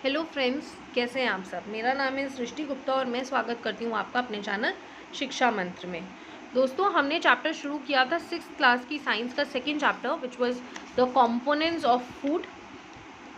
Hello friends, कैसे हैं आप सब। मेरा नाम है सृष्टि गुप्ता और मैं स्वागत करती हूँ आपका अपने चैनल शिक्षा मंत्र में। दोस्तों, हमने चैप्टर शुरू किया था 6th क्लास की साइंस का second chapter which was the components of food.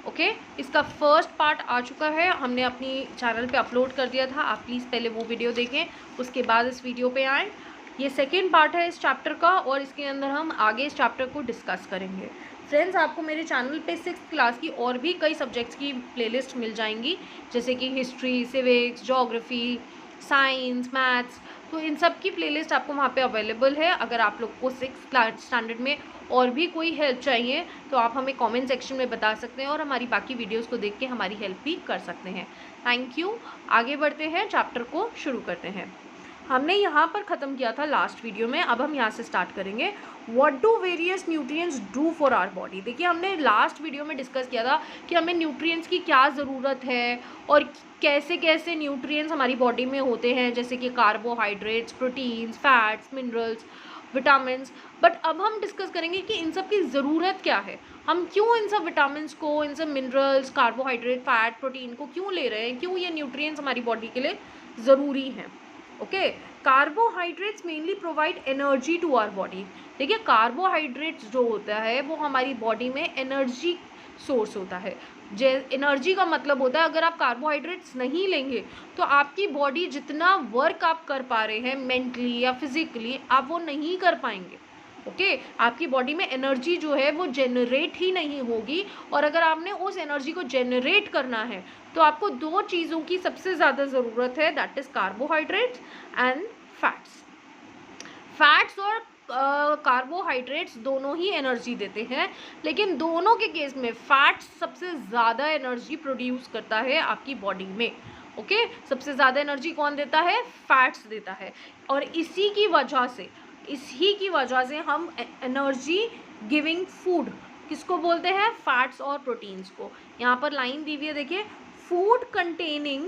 Okay, इसका फर्स्ट पार्ट आ चुका है, हमने अपनी चैनल पे अपलोड कर दिया था। आप प्लीज़ पहले वो वीडियो देखें, उसके बाद इस वीडियो पे आएँ। ये सेकेंड पार्ट है इस चैप्टर का और इसके अंदर हम आगे इस चैप्टर को डिस्कस करेंगे। फ्रेंड्स, आपको मेरे चैनल पे 6th क्लास की और भी कई सब्जेक्ट्स की प्लेलिस्ट मिल जाएंगी, जैसे कि history, civics, geography, science, maths. तो इन सब की प्लेलिस्ट आपको वहाँ पे अवेलेबल है। अगर आप लोग को 6th क्लास स्टैंडर्ड में और भी कोई हेल्प चाहिए तो आप हमें कमेंट सेक्शन में बता सकते हैं और हमारी बाकी वीडियोस को देख के हमारी हेल्प भी कर सकते हैं। Thank you. आगे बढ़ते हैं, चैप्टर को शुरू करते हैं। हमने यहाँ पर ख़त्म किया था लास्ट वीडियो में, अब हम यहाँ से स्टार्ट करेंगे। What do various nutrients do for our body. देखिए, हमने लास्ट वीडियो में डिस्कस किया था कि हमें न्यूट्रिएंट्स की क्या ज़रूरत है और कैसे कैसे न्यूट्रिएंट्स हमारी बॉडी में होते हैं, जैसे कि carbohydrates, proteins, fats, minerals, vitamins. But अब हम डिस्कस करेंगे कि इन सब की ज़रूरत क्या है, हम क्यों इन सब विटामिन्स को, इन सब मिनरल्स, कार्बोहाइड्रेट, फैट, प्रोटीन को क्यों ले रहे हैं, क्यों ये न्यूट्रिएंट्स हमारी बॉडी के लिए ज़रूरी हैं। Okay, carbohydrates mainly provide energy to our body. देखिए, कार्बोहाइड्रेट्स जो होता है वो हमारी बॉडी में एनर्जी सोर्स होता है। एनर्जी का मतलब होता है, अगर आप कार्बोहाइड्रेट्स नहीं लेंगे तो आपकी बॉडी जितना वर्क आप कर पा रहे हैं मेंटली या फिजिकली, आप वो नहीं कर पाएंगे। ओके, आपकी बॉडी में एनर्जी जो है वो जनरेट ही नहीं होगी। और अगर आपने उस एनर्जी को जनरेट करना है तो आपको दो चीज़ों की सबसे ज़्यादा ज़रूरत है, that is carbohydrates and fats. Fats और कार्बोहाइड्रेट्स दोनों ही एनर्जी देते हैं, लेकिन दोनों के केस में फैट्स सबसे ज़्यादा एनर्जी प्रोड्यूस करता है आपकी बॉडी में। ओके, सबसे ज़्यादा एनर्जी कौन देता है? फैट्स देता है। और इसी की वजह से हम एनर्जी गिविंग फूड किसको बोलते हैं? फैट्स और प्रोटीन्स को। यहाँ पर लाइन दी हुई है, देखिए, food containing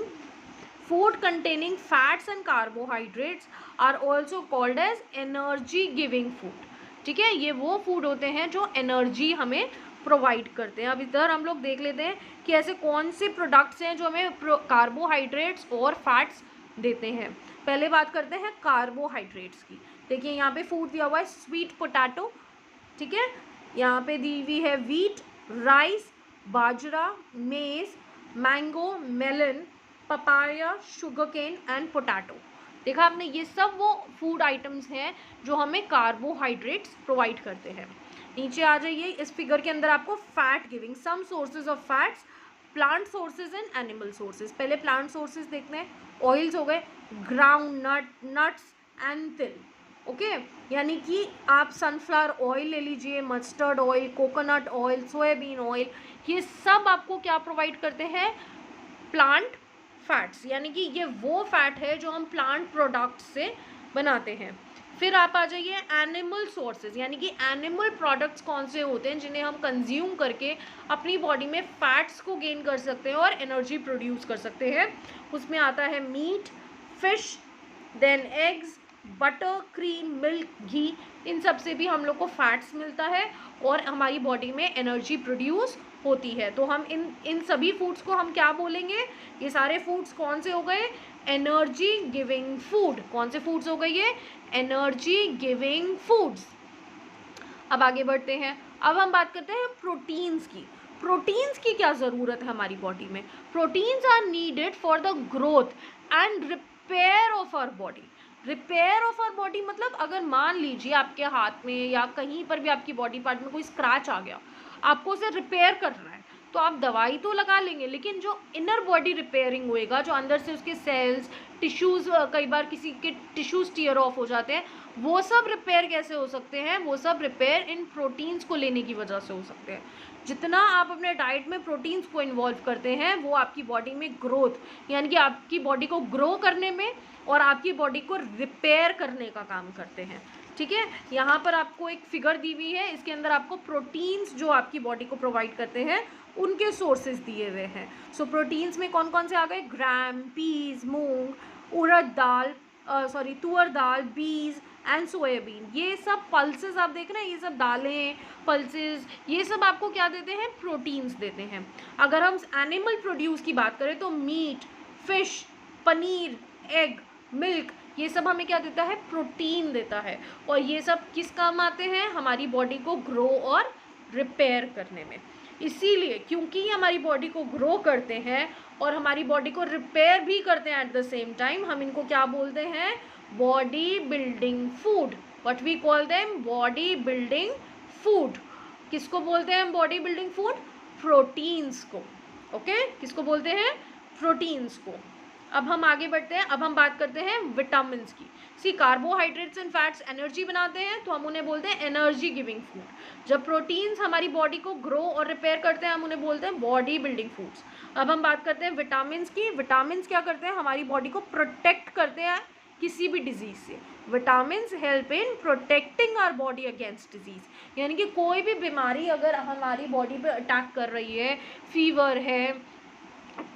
fats and carbohydrates are also called as energy giving food। ठीक है, ये वो फूड होते हैं जो एनर्जी हमें प्रोवाइड करते हैं। अब इधर हम लोग देख लेते हैं कि ऐसे कौन से प्रोडक्ट्स हैं जो हमें कार्बोहाइड्रेट्स और फैट्स देते हैं। पहले बात करते हैं कार्बोहाइड्रेट्स की। देखिए, यहाँ पे फूड दिया हुआ है स्वीट पोटैटो, ठीक है, यहाँ पे दी हुई है wheat, rice, bajra, maize, mango, melon, papaya, sugar cane and potato. देखा आपने, ये सब वो फूड आइटम्स हैं जो हमें कार्बोहाइड्रेट्स प्रोवाइड करते हैं। नीचे आ जाइए, इस फिगर के अंदर आपको fat giving some sources of fats, plant sources and animal sources. पहले प्लांट सोर्सेज देखते हैं। ऑयल्स हो गए groundnut, nuts and til. Okay, यानी कि आप सनफ्लावर ऑयल ले लीजिए, mustard oil, coconut oil, soybean oil, ये सब आपको क्या प्रोवाइड करते हैं? Plant fats. यानी कि ये वो फैट है जो हम प्लांट प्रोडक्ट से बनाते हैं। फिर आप आ जाइए एनिमल सोर्सेज, यानी कि एनिमल प्रोडक्ट्स कौन से होते हैं जिन्हें हम कंज्यूम करके अपनी बॉडी में फैट्स को गेन कर सकते हैं और एनर्जी प्रोड्यूस कर सकते हैं। उसमें आता है meat, fish, then eggs, butter, cream, milk, ghee. इन सब से भी हम लोग को फैट्स मिलता है और हमारी बॉडी में एनर्जी प्रोड्यूस होती है। तो हम इन सभी फूड्स को हम क्या बोलेंगे? ये सारे फूड्स कौन से हो गए? Energy giving food. कौन से फूड्स हो गए ये? Energy giving foods. अब आगे बढ़ते हैं। अब हम बात करते हैं प्रोटीन्स की। प्रोटीन्स की क्या ज़रूरत है हमारी बॉडी में? Proteins are needed for the growth and repair of our body. Repair of our body मतलब, अगर मान लीजिए आपके हाथ में या कहीं पर भी आपकी बॉडी पार्ट में कोई स्क्रैच आ गया, आपको उसे रिपेयर करना है, तो आप दवाई तो लगा लेंगे, लेकिन जो इनर बॉडी रिपेयरिंग होएगा, जो अंदर से उसके सेल्स, टिश्यूज़, कई बार किसी के टिश्यूज़ टीयर ऑफ हो जाते हैं, वो सब रिपेयर कैसे हो सकते हैं? वो सब रिपेयर इन प्रोटीन्स को लेने की वजह से हो सकते हैं। जितना आप अपने डाइट में प्रोटीन्स को इन्वॉल्व करते हैं, वो आपकी बॉडी में ग्रोथ, यानी कि आपकी बॉडी को ग्रो करने में और आपकी बॉडी को रिपेयर करने का काम करते हैं। ठीक है, यहाँ पर आपको एक फिगर दी हुई है, इसके अंदर आपको प्रोटीन्स जो आपकी बॉडी को प्रोवाइड करते हैं उनके सोर्सेज दिए हुए हैं। सो प्रोटीन्स में कौन कौन से आ गए? ग्राम, पीज, मूंग, उड़द दाल, तुअर दाल, बीज एंड सोयाबीन, ये सब पल्सेस आप देख रहे हैं, ये सब दालें पल्सेस, ये सब आपको क्या देते हैं, प्रोटीन्स देते हैं। अगर हम एनिमल प्रोड्यूस की बात करें तो meat, fish, paneer, egg, milk, ये सब हमें क्या देता है, प्रोटीन देता है। और ये सब किस काम आते हैं, हमारी बॉडी को ग्रो और रिपेयर करने में। इसीलिए क्योंकि ये हमारी बॉडी को ग्रो करते हैं और हमारी बॉडी को रिपेयर भी करते हैं एट द सेम टाइम, हम इनको क्या बोलते हैं, body building food. What we call them, body building food. किसको बोलते हैं हम बॉडी बिल्डिंग फूड, प्रोटीन्स को। ओके, किसको बोलते हैं, प्रोटीन्स को। अब हम आगे बढ़ते हैं, अब हम बात करते हैं विटामिन की। सी कार्बोहाइड्रेट्स एंड फैट्स एनर्जी बनाते हैं तो हम उन्हें बोलते हैं एनर्जी गिविंग फूड। जब प्रोटीन्स हमारी बॉडी को ग्रो और रिपेयर करते हैं हम उन्हें बोलते हैं बॉडी बिल्डिंग फूड्स। अब हम बात करते हैं विटामिन की। विटामिन क्या करते हैं, हमारी बॉडी को प्रोटेक्ट करते हैं किसी भी डिजीज से। Vitamin help in protecting our body against disease, यानी कि कोई भी बीमारी अगर हमारी बॉडी पे अटैक कर रही है, फीवर है,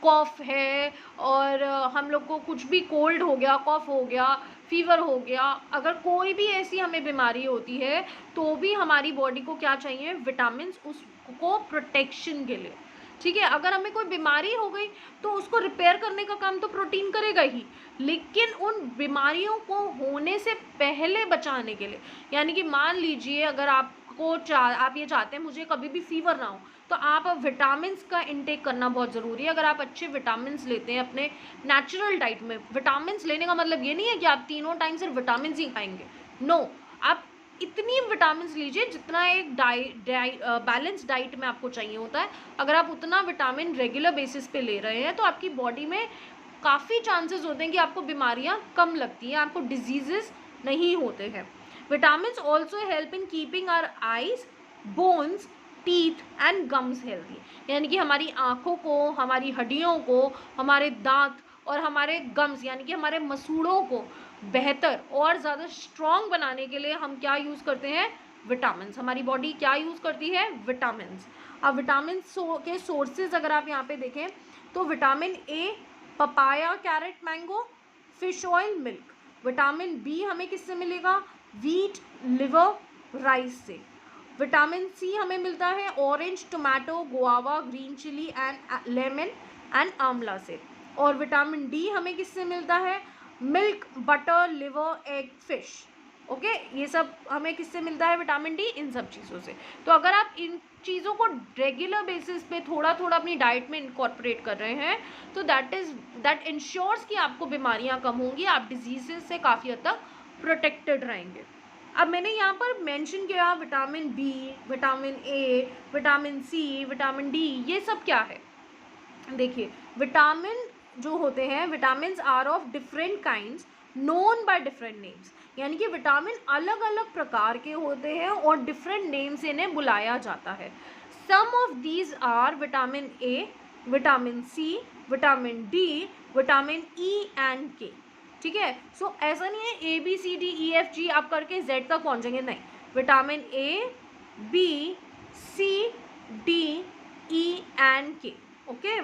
कॉफ है, और हम लोग को कुछ भी कोल्ड हो गया, कॉफ हो गया, फीवर हो गया, अगर कोई भी ऐसी हमें बीमारी होती है तो भी हमारी बॉडी को क्या चाहिए, विटामिन, उसको प्रोटेक्शन के लिए। ठीक है, अगर हमें कोई बीमारी हो गई तो उसको रिपेयर करने का काम तो प्रोटीन करेगा ही, लेकिन उन बीमारियों को होने से पहले बचाने के लिए, यानी कि मान लीजिए अगर आप ये चाहते हैं मुझे कभी भी फीवर ना हो, तो आप विटामिन का इंटेक करना बहुत ज़रूरी है। अगर आप अच्छे विटामिन लेते हैं अपने नेचुरल डाइट में, विटामिन लेने का मतलब ये नहीं है कि आप तीनों टाइम सिर्फ विटामिन ही खाएंगे, नो, आप इतनी विटामिन लीजिए जितना एक बैलेंस डाइट में आपको चाहिए होता है। अगर आप उतना विटामिन रेगुलर बेसिस पे ले रहे हैं तो आपकी बॉडी में काफ़ी चांसेस होते हैं कि आपको बीमारियां कम लगती हैं, आपको डिजीजेस नहीं होते हैं। Vitamin also help in keeping our eyes, bones, teeth and gums healthy, यानी कि हमारी आँखों को, हमारी हड्डियों को, हमारे दांत और हमारे गम्स यानी कि हमारे मसूड़ों को बेहतर और ज़्यादा स्ट्रॉन्ग बनाने के लिए हम क्या यूज़ करते हैं, विटामिन। हमारी बॉडी क्या यूज़ करती है, विटामिन। अब विटामिन के सोर्सेज अगर आप यहाँ पे देखें तो vitamin A papaya, carrot, mango, fish oil, milk. Vitamin B हमें किससे मिलेगा, वीट, लिवर, राइस से। विटामिन सी हमें मिलता है orange, tomato, guava, green chilli and lemon and amla से। और विटामिन डी हमें किससे मिलता है, milk, butter, liver, egg, fish. Okay, ये सब हमें किससे मिलता है, विटामिन डी, इन सब चीज़ों से। तो अगर आप इन चीज़ों को रेगुलर बेसिस पे थोड़ा थोड़ा अपनी डाइट में इनकॉर्पोरेट कर रहे हैं तो दैट इंश्योर्स कि आपको बीमारियां कम होंगी, आप डिजीजेस से काफ़ी हद तक प्रोटेक्टेड रहेंगे। अब मैंने यहाँ पर मेंशन किया vitamin B, vitamin A, vitamin C, vitamin D, ये सब क्या है। देखिए, विटामिन जो होते हैं, vitamin are of different kinds known by different names, यानी कि विटामिन अलग अलग प्रकार के होते हैं और डिफरेंट नेम से इन्हें बुलाया जाता है। Some of these are vitamin A, vitamin C, vitamin D, vitamin E and K. ठीक है, सो ऐसा नहीं है A B C D E F G आप करके जेड तक पहुंचेंगे, नहीं, vitamin A, B, C, D, E and K. Okay,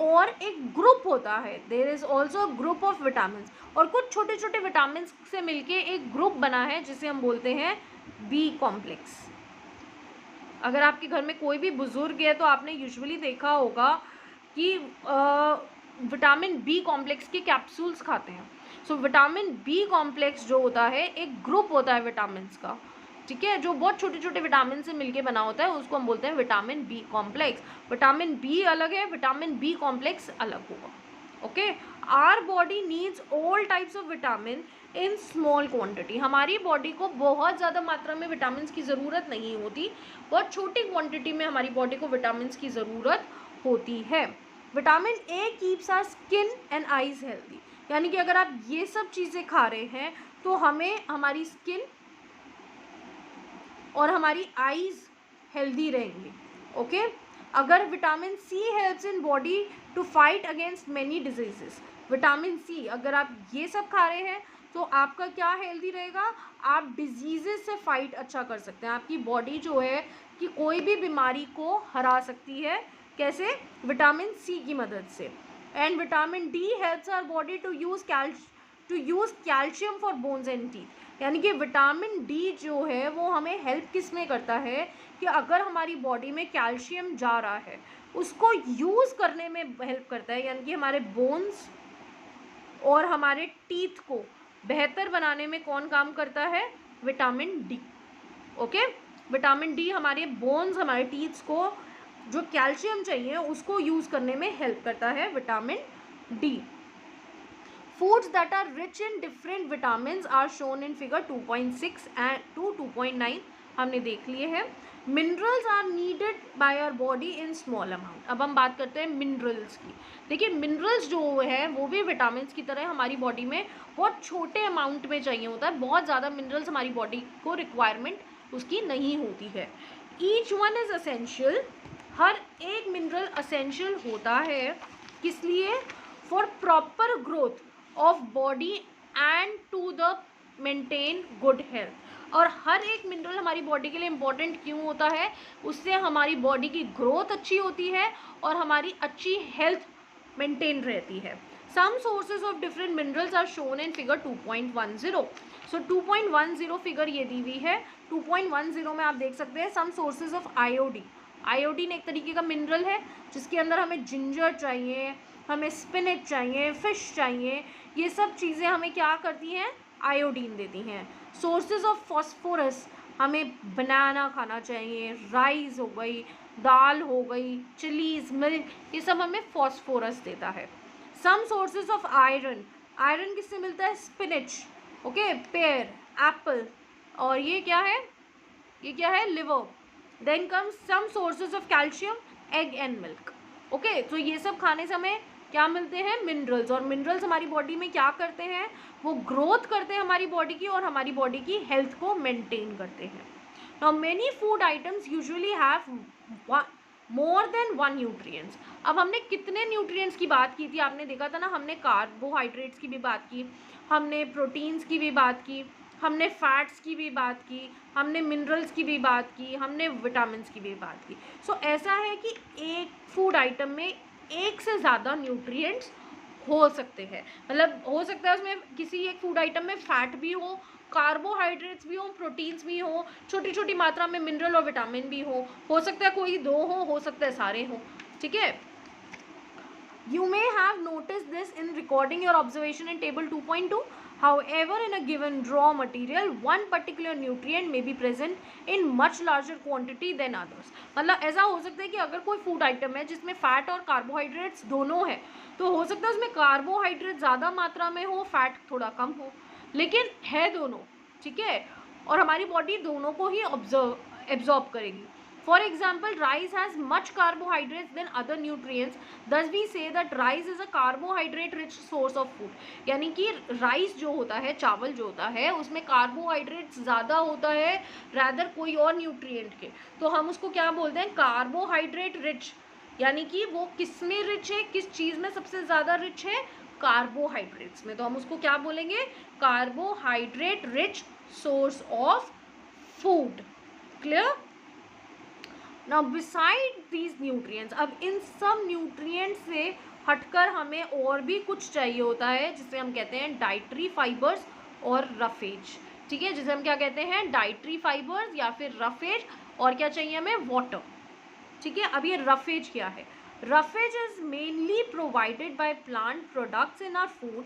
और एक ग्रुप होता है, there is also group of vitamin, और कुछ छोटे छोटे विटामिन से मिलके एक ग्रुप बना है जिसे हम बोलते हैं बी कॉम्प्लेक्स। अगर आपके घर में कोई भी बुजुर्ग है तो आपने यूजुअली देखा होगा कि विटामिन बी कॉम्प्लेक्स के कैप्सूल्स खाते हैं। सो विटामिन बी कॉम्प्लेक्स जो होता है एक ग्रुप होता है विटामिन का, ठीक है, जो बहुत छोटे छोटे विटामिन से मिलके बना होता है, उसको हम बोलते हैं vitamin B complex. Vitamin B अलग है, विटामिन बी कॉम्प्लेक्स अलग होगा। Okay, our body needs all types of vitamin in small quantity. हमारी बॉडी को बहुत ज़्यादा मात्रा में विटामिन की ज़रूरत नहीं होती, बहुत छोटी क्वांटिटी में हमारी बॉडी को विटामिन की ज़रूरत होती है। Vitamin A keeps our skin and eyes healthy, यानी कि अगर आप ये सब चीज़ें खा रहे हैं तो हमें हमारी स्किन और हमारी आईज हेल्दी रहेंगी। ओके, अगर vitamin C helps in body to fight against many diseases. Vitamin C अगर आप ये सब खा रहे हैं तो आपका क्या हेल्दी रहेगा, आप डिजीजेस से फाइट अच्छा कर सकते हैं, आपकी बॉडी जो है कि कोई भी बीमारी को हरा सकती है। कैसे, विटामिन सी की मदद से। And vitamin D helps our body to use calcium for bones and teeth. यानी कि विटामिन डी जो है वो हमें हेल्प किस में करता है कि अगर हमारी बॉडी में कैल्शियम जा रहा है उसको यूज़ करने में हेल्प करता है, यानी कि हमारे बोन्स और हमारे टीथ को बेहतर बनाने में कौन काम करता है? Vitamin D. Okay, vitamin D हमारे बोन्स, हमारे टीथ्स को जो कैल्शियम चाहिए उसको यूज़ करने में हेल्प करता है vitamin D. Foods that are rich in different vitamin are shown in figure 2.6 and 2.9 हमने देख लिए हैं। Minerals are needed by our body in small amount. अब हम बात करते हैं मिनरल्स की। देखिए मिनरल्स जो है वो भी विटामिन की तरह हमारी बॉडी में बहुत छोटे अमाउंट में चाहिए होता है, बहुत ज़्यादा मिनरल्स हमारी बॉडी को रिक्वायरमेंट उसकी नहीं होती है। ईच वन इज़ असेंशियल, हर एक मिनरल असेंशियल होता है, किस लिए? For proper growth of body and to the maintain good health. और हर एक मिनरल हमारी बॉडी के लिए इम्पॉर्टेंट क्यों होता है? उससे हमारी बॉडी की ग्रोथ अच्छी होती है और हमारी अच्छी हेल्थ मेंटेन रहती है। Some sources of different minerals are shown in figure 2.10। So 2.10 figure ये दी हुई है। 2.10 में आप देख सकते हैं some sources of iodine. Iodine एक तरीके का मिनरल है जिसके अंदर हमें जिंजर चाहिए, हमें स्पिनच चाहिए, फिश चाहिए, ये सब चीज़ें हमें क्या करती हैं? आयोडीन देती हैं। सोर्सेज ऑफ फॉस्फोरस, हमें बनाना खाना चाहिए, राइस हो गई, दाल हो गई, चिलीज, मिल्क, ये सब हमें फॉस्फोरस देता है। Some sources of iron, iron किससे मिलता है? स्पिनच, ओके, पेयर, एप्पल, और ये क्या है? ये क्या है? Liver. Then comes some sources of calcium, egg and milk. Okay, तो ये सब खाने से हमें क्या मिलते हैं? मिनरल्स। और मिनरल्स हमारी बॉडी में क्या करते हैं? वो ग्रोथ करते हैं हमारी बॉडी की और हमारी बॉडी की हेल्थ को मेंटेन करते हैं। Now many food items usually have more than one nutrients. अब हमने कितने न्यूट्रिएंट्स की बात की थी? आपने देखा था ना, हमने कार्बोहाइड्रेट्स की भी बात की, हमने प्रोटीन्स की भी बात की, हमने फैट्स की भी बात की, हमने मिनरल्स की भी बात की, हमने विटामिन की भी बात की। सो ऐसा है कि एक फूड आइटम में एक से ज़्यादा न्यूट्रिएंट्स हो सकते हैं, मतलब हो सकता है उसमें किसी एक फूड आइटम में फैट भी हो, कार्बोहाइड्रेट्स भी हो, प्रोटीन्स भी हो, छोटी छोटी मात्रा में मिनरल और विटामिन भी हो सकता है कोई दो हो सकता है सारे हो। ठीक है, you may have noticed this in recording your observation in table 2.2. However, in a given raw material, one particular nutrient may be present in much larger quantity than others. मतलब ऐसा हो सकता है कि अगर कोई फूड आइटम है जिसमें फैट और कार्बोहाइड्रेट्स दोनों है, तो हो सकता है उसमें कार्बोहाइड्रेट ज़्यादा मात्रा में हो, फैट थोड़ा कम हो, लेकिन है दोनों। ठीक है, और हमारी बॉडी दोनों को ही एब्जॉर्ब करेगी। For example, rice has much carbohydrates than other nutrients. Thus we say that rice is a carbohydrate rich source of food. यानी कि राइस जो होता है, चावल जो होता है, उसमें कार्बोहाइड्रेट्स ज़्यादा होता है रैदर कोई और न्यूट्रिएंट के, तो हम उसको क्या बोलते हैं? Carbohydrate rich. यानी कि वो किस में रिच है? किस चीज़ में सबसे ज़्यादा रिच है? कार्बोहाइड्रेट्स में। तो हम उसको क्या बोलेंगे? Carbohydrate rich source of food. Clear? Now beside these nutrients, अब इन सब न्यूट्रिएंट्स से हटकर हमें और भी कुछ चाहिए होता है जिसे हम कहते हैं डाइटरी फाइबर्स और रफेज। ठीक है, जिसे हम क्या कहते हैं? डाइटरी फाइबर्स या फिर रफेज। और क्या चाहिए हमें? वाटर। ठीक है, अब ये रफेज क्या है? Roughage is mainly provided by plant products in our food,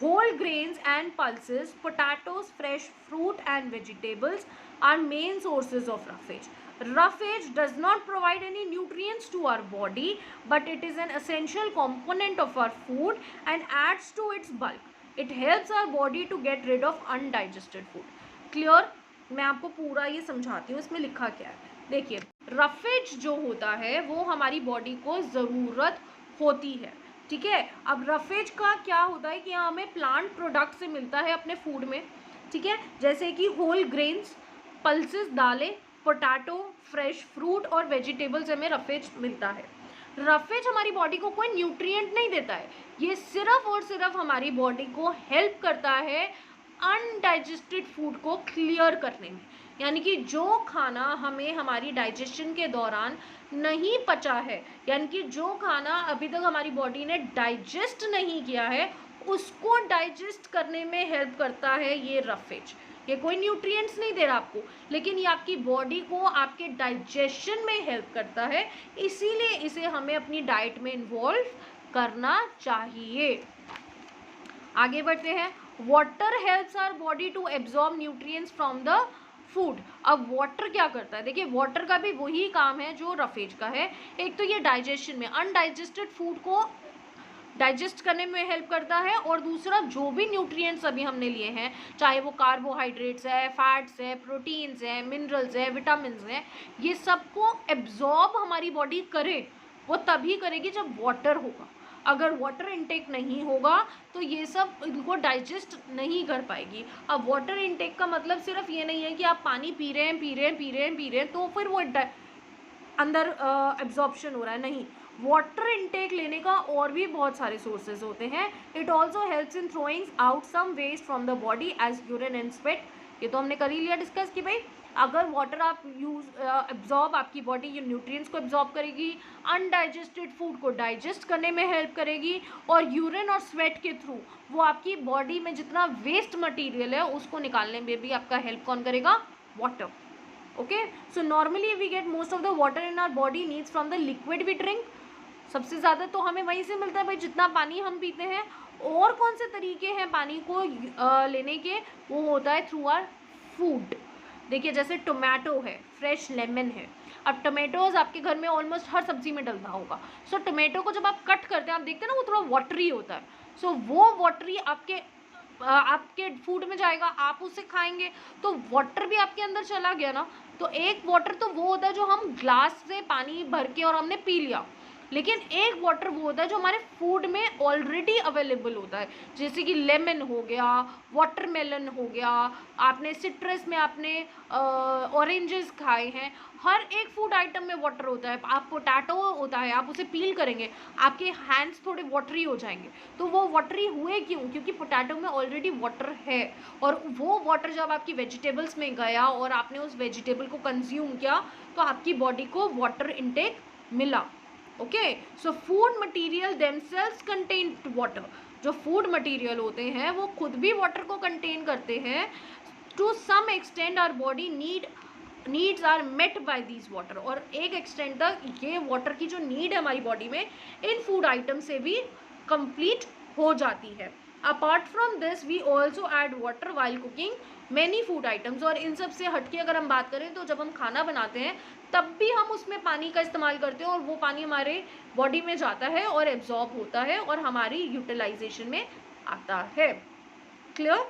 whole grains and pulses, potatoes, fresh fruit and vegetables are main sources of roughage. Roughage does not provide any nutrients to our body, but it is an essential component of our food and adds to its bulk. It helps our body to get rid of undigested food. Clear? मैं आपको पूरा ये समझाती हूँ इसमें लिखा क्या है। देखिए, रफेज जो होता है वो हमारी बॉडी को ज़रूरत होती है। ठीक है, अब रफेज का क्या होता है कि हमें प्लांट प्रोडक्ट से मिलता है अपने फूड में। ठीक है, जैसे कि होल ग्रेन्स, पल्सेस, दालें, पोटैटो, फ्रेश फ्रूट और वेजिटेबल्स से हमें रफेज मिलता है। रफेज हमारी बॉडी को कोई न्यूट्रिएंट नहीं देता है, ये सिर्फ और सिर्फ हमारी बॉडी को हेल्प करता है अनडाइजेस्टेड फूड को क्लियर करने में। यानी कि जो खाना हमें हमारी डाइजेशन के दौरान नहीं पचा है, यानी कि जो खाना अभी तक हमारी बॉडी ने डाइजेस्ट नहीं किया है, उसको डाइजेस्ट करने में हेल्प करता है ये रफेज। ये कोई न्यूट्रिएंट्स नहीं दे रहा आपको, लेकिन ये आपकी बॉडी को आपके डाइजेशन में हेल्प करता है, इसीलिए इसे हमें अपनी डाइट में इन्वॉल्व करना चाहिए। आगे बढ़ते हैं। Water helps our body to absorb nutrients from the food. अब वाटर क्या करता है, देखिए वाटर का भी वही काम है जो रफेज का है। एक तो ये डाइजेशन में अनडाइजेस्टेड फूड को डाइजेस्ट करने में हेल्प करता है, और दूसरा जो भी न्यूट्रिएंट्स अभी हमने लिए हैं, चाहे वो कार्बोहाइड्रेट्स है, फैट्स है, प्रोटीन्स है, मिनरल्स है, विटामिन है, ये सबको एब्जॉर्ब हमारी बॉडी करे, वो तभी करेगी जब वाटर होगा। अगर वाटर इनटेक नहीं होगा तो ये सब इनको डाइजेस्ट नहीं कर पाएगी। अब वाटर इनटेक का मतलब सिर्फ ये नहीं है कि आप पानी पी रहे हैं तो फिर वो अंदर एब्जॉर्प्शन हो रहा है, नहीं। वाटर इनटेक लेने का और भी बहुत सारे सोर्सेज होते हैं। It also helps in throwing out some waste from the body as urine and sweat. ये तो हमने कर ही लिया डिस्कस कि भाई अगर वाटर आप एब्जॉर्ब, आपकी बॉडी ये न्यूट्रिएंट्स को एब्जॉर्ब करेगी, अनडाइजेस्टेड फूड को डाइजेस्ट करने में हेल्प करेगी, और यूरिन और स्वेट के थ्रू वो आपकी बॉडी में जितना वेस्ट मटीरियल है उसको निकालने में भी आपका हेल्प कौन करेगा, water. Okay, so normally we get most of the water in our body needs from the liquid we drink. सबसे ज़्यादा तो हमें वहीं से मिलता है भाई जितना पानी हम पीते हैं। और कौन से तरीके हैं पानी को लेने के, वो होता है थ्रू आवर फूड। देखिए जैसे टोमेटो है, फ्रेश लेमन है। अब टोमेटोज आपके घर में ऑलमोस्ट हर सब्जी में डलता होगा। सो टोमेटो को जब आप कट करते हैं, आप देखते हैं ना वो थोड़ा वाटरी होता है। सो वो वाटरी आपके फूड में जाएगा, आप उसे खाएंगे तो वाटर भी आपके अंदर चला गया ना। तो एक वाटर तो वो होता है जो हम ग्लास से पानी भर के और हमने पी लिया, लेकिन एक वाटर वो होता है जो हमारे फूड में ऑलरेडी अवेलेबल होता है, जैसे कि लेमन हो गया, वाटरमेलन हो गया, आपने सिट्रस में आपने ऑरेंजेस खाए हैं। हर एक फूड आइटम में वाटर होता है। आप पोटैटो होता है, आप उसे पील करेंगे, आपके हैंड्स थोड़े वाटरी हो जाएंगे। तो वो वाटरी हुए क्यों, क्योंकि पोटैटो में ऑलरेडी वाटर है, और वो वाटर जब आपकी वेजिटेबल्स में गया और आपने उस वेजिटेबल को कंज्यूम किया तो आपकी बॉडी को वाटर इनटेक मिला। Okay, so food material themselves contain water. जो फूड मटेरियल होते हैं वो खुद भी वाटर को कंटेन करते हैं। To some extent our body needs are met by these water. और एक एक्सटेंट तक ये वाटर की जो नीड है हमारी बॉडी में इन फूड आइटम से भी कंप्लीट हो जाती है। Apart from this we also add water while cooking many food items. और इन सब से हटके अगर हम बात करें तो जब हम खाना बनाते हैं तब भी हम उसमें पानी का इस्तेमाल करते हैं, और वो पानी हमारे बॉडी में जाता है और एब्जॉर्ब होता है और हमारी यूटिलाइजेशन में आता है। क्लियर?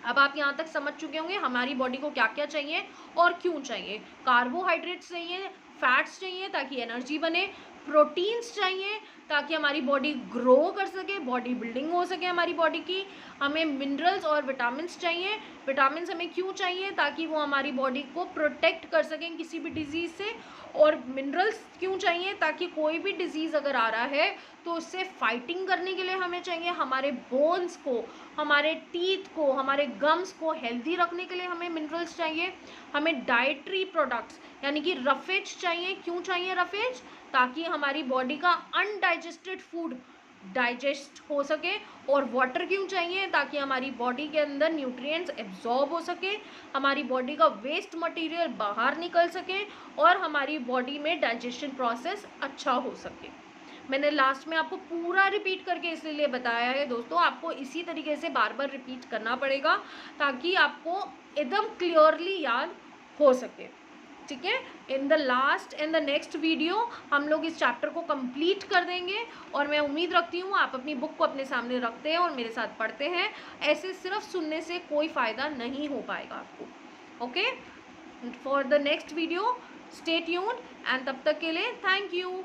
अब आप यहाँ तक समझ चुके होंगे हमारी बॉडी को क्या क्या चाहिए और क्यों चाहिए। कार्बोहाइड्रेट्स चाहिए, फैट्स चाहिए ताकि एनर्जी बने, प्रोटीन्स चाहिए ताकि हमारी बॉडी ग्रो कर सके, बॉडी बिल्डिंग हो सके हमारी बॉडी की। हमें मिनरल्स और विटामिन्स चाहिए। विटामिन्स हमें क्यों चाहिए, ताकि वो हमारी बॉडी को प्रोटेक्ट कर सकें किसी भी डिजीज़ से। और मिनरल्स क्यों चाहिए, ताकि कोई भी डिजीज़ अगर आ रहा है तो उससे फाइटिंग करने के लिए हमें चाहिए। हमारे बोन्स को, हमारे टीथ को, हमारे गम्स को हेल्दी रखने के लिए हमें मिनरल्स चाहिए। हमें डाइटरी प्रोडक्ट्स यानी कि रफेज चाहिए। क्यों चाहिए रफेज, ताकि हमारी बॉडी का अनडाइजेस्टेड फूड डाइजेस्ट हो सके। और वाटर क्यों चाहिए, ताकि हमारी बॉडी के अंदर न्यूट्रिएंट्स एब्जॉर्ब हो सके, हमारी बॉडी का वेस्ट मटेरियल बाहर निकल सके और हमारी बॉडी में डाइजेशन प्रोसेस अच्छा हो सके। मैंने लास्ट में आपको पूरा रिपीट करके इसलिए बताया है दोस्तों, आपको इसी तरीके से बार बार रिपीट करना पड़ेगा ताकि आपको एकदम क्लियरली याद हो सके। ठीक है, in the last in the next video हम लोग इस चैप्टर को कंप्लीट कर देंगे, और मैं उम्मीद रखती हूँ आप अपनी बुक को अपने सामने रखते हैं और मेरे साथ पढ़ते हैं। ऐसे सिर्फ सुनने से कोई फ़ायदा नहीं हो पाएगा आपको। Okay, for the next video stay tuned, and तब तक के लिए थैंक यू।